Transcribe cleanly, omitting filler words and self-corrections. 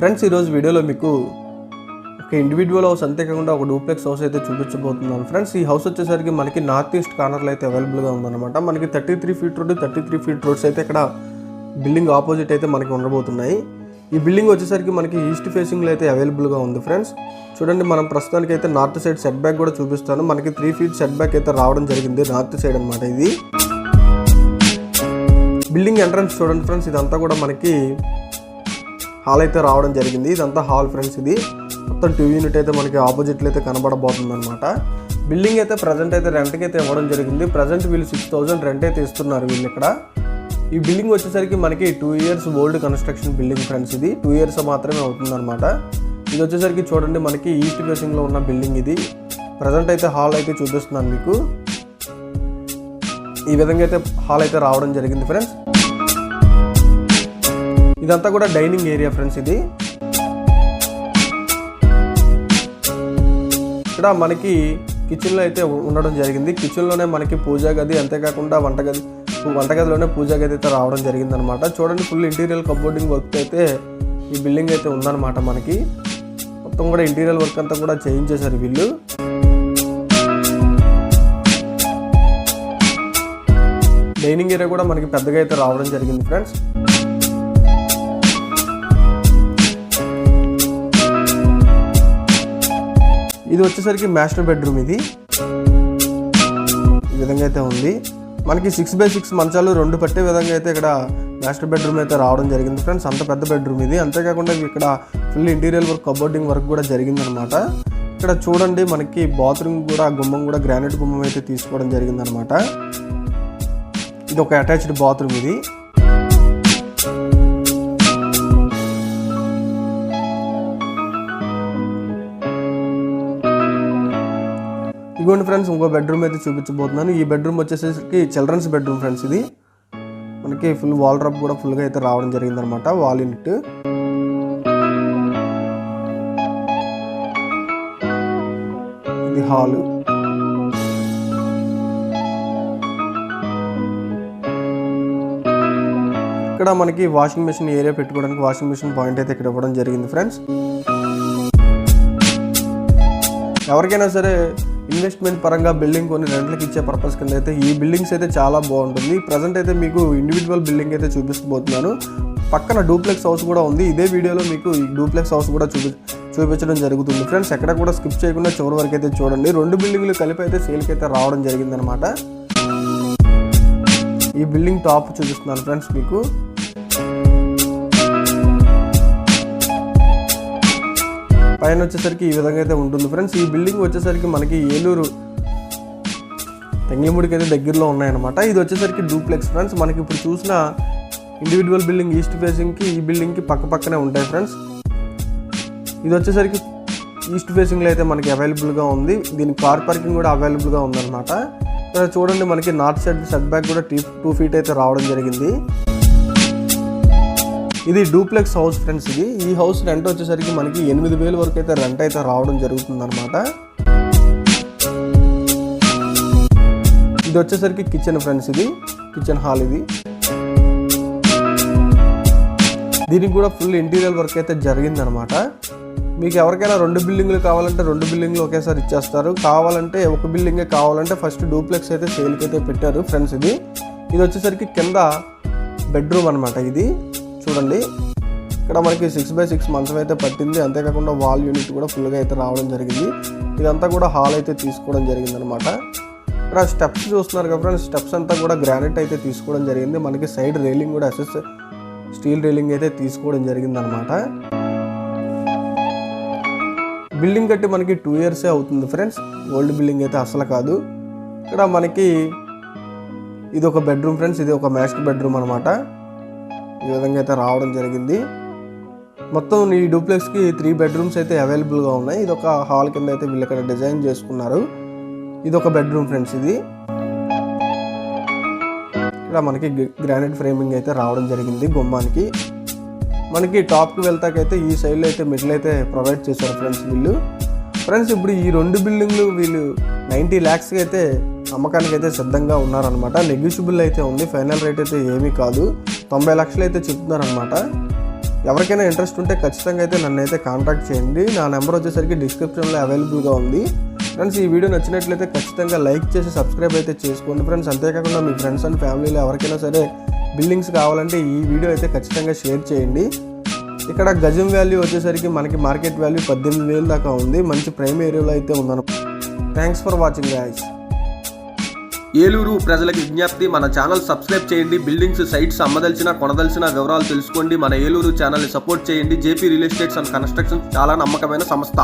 Friends, ఈరోజు వీడియోలో మీకు ఒక ఇండివిజువల్ హౌస్ అంతేకాకుండా ఒక డూప్లెక్స్ హౌస్ అయితే చూపించబోతున్నాను. ఫ్రెండ్స్, ఈ హౌస్ వచ్చేసరికి మనకి నార్త్ ఈస్ట్ కార్నర్లో అయితే అవైలబుల్గా ఉందన్నమాట. మనకి 33 ఫీట్ రోడ్ 33 ఫీట్ రోడ్స్ అయితే ఇక్కడ బిల్డింగ్ ఆపోజిట్ అయితే మనకి ఉండబోతున్నాయి. ఈ బిల్డింగ్ వచ్చేసరికి మనకి ఈస్ట్ ఫేసింగ్లో అయితే అవైలబుల్గా ఉంది. ఫ్రెండ్స్ చూడండి, మనం ప్రస్తుతానికి అయితే నార్త్ సైడ్ సెట్ బ్యాక్ కూడా చూపిస్తాను. మనకి 3 ఫీట్ సెట్ బ్యాక్ అయితే రావడం జరిగింది నార్త్ సైడ్ అనమాట. ఇది బిల్డింగ్ ఎంట్రన్స్ చూడండి ఫ్రెండ్స్, ఇదంతా కూడా మనకి హాల్ అయితే రావడం జరిగింది. ఇదంతా హాల్ ఫ్రెండ్స్. ఇది మొత్తం 2 యూనిట్ అయితే మనకి ఆపోజిట్లో అయితే కనబడబోతుంది అనమాట. బిల్డింగ్ అయితే ప్రజెంట్ అయితే రెంట్కి అయితే ఇవ్వడం జరిగింది. ప్రజెంట్ వీళ్ళు 6000 రెంట్ అయితే ఇస్తున్నారు వీళ్ళు ఇక్కడ. ఈ బిల్డింగ్ వచ్చేసరికి మనకి 2 years old construction building friends. ఇది 2 ఇయర్స్ మాత్రమే అవుతుంది అనమాట. ఇది వచ్చేసరికి చూడండి మనకి ఈస్ట్ ఫేసింగ్లో ఉన్న బిల్డింగ్. ఇది ప్రజెంట్ అయితే హాల్ అయితే చూపిస్తున్నాను మీకు. ఈ విధంగా అయితే హాల్ అయితే రావడం జరిగింది ఫ్రెండ్స్. ఇదంతా కూడా డైనింగ్ ఏరియా ఫ్రెండ్స్. ఇది ఇక్కడ మనకి కిచెన్లో అయితే ఉండడం జరిగింది. కిచెన్లోనే మనకి పూజా గది, అంతేకాకుండా వంటగదిలోనే పూజా గది అయితే రావడం జరిగింది అనమాట. చూడండి, ఫుల్ ఇంటీరియర్ కబోర్డింగ్ వర్క్ అయితే ఈ బిల్డింగ్ అయితే ఉందన్నమాట. మనకి మొత్తం కూడా ఇంటీరియర్ వర్క్ అంతా కూడా చేయించేశారు వీళ్ళు. డైనింగ్ ఏరియా కూడా మనకి పెద్దగా అయితే రావడం జరిగింది ఫ్రెండ్స్. ఇది వచ్చేసరికి మాస్టర్ బెడ్రూమ్. ఇది ఈ విధంగా అయితే ఉంది. మనకి 6x6 మంచాలు 2 పట్టే విధంగా అయితే ఇక్కడ మాస్టర్ బెడ్రూమ్ అయితే రావడం జరిగింది ఫ్రెండ్స్. అంత పెద్ద బెడ్రూమ్ ఇది. అంతేకాకుండా ఇక్కడ full interior work, cupboarding work కూడా జరిగింది అనమాట. ఇక్కడ చూడండి మనకి బాత్రూమ్ కూడా, గుమ్మం కూడా గ్రానైట్ గుమ్మం అయితే తీసుకోవడం జరిగింది అనమాట. ఇది ఒక అటాచ్డ్ బాత్రూమ్. ఇది ఇదిగోండి ఫ్రెండ్స్, ఇంకో బెడ్రూమ్ అయితే చూపించబోతున్నాను. ఈ బెడ్రూమ్ వచ్చేసరికి చిల్డ్రన్స్ బెడ్రూమ్ ఫ్రెండ్స్. ఇది మనకి ఫుల్ వాల్ డ్రాప్ కూడా ఫుల్గా అయితే రావడం జరిగింది అనమాట. Wall unit. ఇది హాలు. ఇక్కడ మనకి వాషింగ్ మెషిన్ ఏరియా పెట్టుకోవడానికి వాషింగ్ మెషిన్ పాయింట్ అయితే ఇక్కడ ఇవ్వడం జరిగింది ఫ్రెండ్స్. ఎవరికైనా సరే ఇన్వెస్ట్మెంట్ పరంగా బిల్డింగ్ కొన్ని రెంట్లకు ఇచ్చే పర్పస్ కింద అయితే ఈ బిల్డింగ్స్ అయితే చాలా బాగుంటుంది. ప్రజెంట్ అయితే మీకు ఇండివిజువల్ బిల్డింగ్ అయితే చూపిస్తబోతున్నాను. పక్కన డూప్లెక్స్ హౌస్ కూడా ఉంది. ఇదే వీడియోలో మీకు ఈ డూప్లెక్స్ హౌస్ కూడా చూపించడం జరుగుతుంది ఫ్రెండ్స్. ఎక్కడ కూడా స్కిప్ చేయకుండా చివరి వరకు అయితే చూడండి. 2 బిల్డింగ్లు కలిపి అయితే సేల్కి అయితే రావడం జరిగిందనమాట. ఈ బిల్డింగ్ టాప్ చూపిస్తున్నాను ఫ్రెండ్స్ మీకు. పైన వచ్చేసరికి ఈ విధంగా అయితే ఉంటుంది ఫ్రెండ్స్. ఈ బిల్డింగ్ వచ్చేసరికి మనకి ఏలూరు తెంగిలిముడికి అయితే దగ్గరలో ఉన్నాయన్నమాట. ఇది వచ్చేసరికి డూప్లెక్స్ ఫ్రెండ్స్. మనకి ఇప్పుడు చూసిన ఇండివిజువల్ బిల్డింగ్ ఈస్ట్ ఫేసింగ్కి ఈ బిల్డింగ్కి పక్కనే ఉంటాయి ఫ్రెండ్స్. ఇది వచ్చేసరికి ఈస్ట్ ఫేసింగ్లో అయితే మనకి అవైలబుల్గా ఉంది. దీనికి కార్ పార్కింగ్ కూడా అవైలబుల్గా ఉందన్నమాట. ఇక్కడ చూడండి, మనకి నార్త్ సైడ్ సెట్ బ్యాక్ కూడా 2 ఫీట్ అయితే రావడం జరిగింది. ఇది డూప్లెక్స్ హౌస్ ఫ్రెండ్స్. ఈ హౌస్ రెంట్ వచ్చేసరికి మనకి 8000 వరకు అయితే రెంట్ అయితే రావడం జరుగుతుంది అనమాట. ఇది వచ్చేసరికి కిచెన్ ఫ్రెండ్స్. ఇది కిచెన్ హాల్. ఇది దీనికి కూడా ఫుల్ ఇంటీరియర్ వర్క్ అయితే జరిగింది అనమాట. మీకు ఎవరికైనా 2 బిల్డింగ్లు కావాలంటే 2 బిల్డింగ్లు ఒకేసారి ఇచ్చేస్తారు. కావాలంటే ఒక బిల్డింగే కావాలంటే ఫస్ట్ డూప్లెక్స్ అయితే సేల్కి అయితే పెట్టారు ఫ్రెండ్స్. ఇది వచ్చేసరికి కింద బెడ్రూమ్ అనమాట. ఇది చూడండి, ఇక్కడ మనకి 6x6 మంచం అయితే పట్టింది. అంతేకాకుండా వాల్ యూనిట్ కూడా ఫుల్గా అయితే రావడం జరిగింది. ఇదంతా కూడా హాల్ అయితే తీసుకోవడం జరిగింది అనమాట. ఇక్కడ స్టెప్స్ చూస్తున్నారు కదా ఫ్రెండ్స్. స్టెప్స్ అంతా కూడా గ్రానైట్ అయితే తీసుకోవడం జరిగింది. మనకి సైడ్ రైలింగ్ కూడా స్టీల్ రైలింగ్ అయితే తీసుకోవడం జరిగింది అనమాట. బిల్డింగ్ కట్టి మనకి 2 ఇయర్సే అవుతుంది ఫ్రెండ్స్. ఓల్డ్ బిల్డింగ్ అయితే అసలు కాదు. ఇక్కడ మనకి ఇది ఒక బెడ్రూమ్ ఫ్రెండ్స్. ఇది ఒక మాస్టర్ బెడ్రూమ్ అనమాట. ఈ విధంగా అయితే రావడం జరిగింది. మొత్తం ఈ డూప్లెక్స్కి 3 బెడ్రూమ్స్ అయితే అవైలబుల్గా ఉన్నాయి. ఇది ఒక హాల్ కింద అయితే వీళ్ళు ఇక్కడ డిజైన్ చేసుకున్నారు. ఇది ఒక బెడ్రూమ్ ఫ్రెండ్స్. ఇది ఇక్కడ మనకి గ్రానైట్ ఫ్రేమింగ్ అయితే రావడం జరిగింది గుమ్మానికి. మనకి టాప్కి వెళ్తాకైతే ఈ సైడ్లో అయితే మిడిల్ అయితే ప్రొవైడ్ చేశారు ఫ్రెండ్స్ వీళ్ళు. ఫ్రెండ్స్, ఇప్పుడు ఈ 2 బిల్డింగ్లు వీళ్ళు 90 lakhsకి అయితే అమ్మకానికి అయితే సిద్ధంగా ఉన్నారనమాట. నెగ్లిజిబుల్ అయితే ఉంది. ఫైనల్ రేట్ అయితే ఏమీ కాదు. 90 లక్షలు అయితే చెప్తున్నారనమాట. ఎవరికైనా ఇంట్రెస్ట్ ఉంటే ఖచ్చితంగా అయితే నన్ను అయితే కాంటాక్ట్ చేయండి. నా నెంబర్ వచ్చేసరికి డిస్క్రిప్షన్లో అవైలబుల్గా ఉంది. ఫ్రెండ్స్, ఈ వీడియో నచ్చినట్లయితే ఖచ్చితంగా లైక్ చేసి సబ్స్క్రైబ్ అయితే చేసుకోండి ఫ్రెండ్స్. అంతేకాకుండా మీ ఫ్రెండ్స్ అండ్ ఫ్యామిలీలో ఎవరికైనా సరే బిల్డింగ్స్ కావాలంటే ఈ వీడియో అయితే ఖచ్చితంగా షేర్ చేయండి. ఇక్కడ గజం వాల్యూ వచ్చేసరికి మనకి మార్కెట్ వాల్యూ 18,000 దాకా ఉంది. మంచి ప్రైమ్ ఏరియాలో అయితే ఉందన్న. Thanks for watching guys. Eluru ప్రజలకు విజ్ఞప్తి, మన ఛానల్ సబ్స్క్రైబ్ చేయండి. బిల్డింగ్స్, సైట్స్ అమ్మదలిచిన కొనదలిచిన వివరాలు తెలుసుకోండి. మన ఏలూరు ఛానల్ని సపోర్ట్ చేయండి. JP real estates and construction చాలా నమ్మకమైన సంస్థ.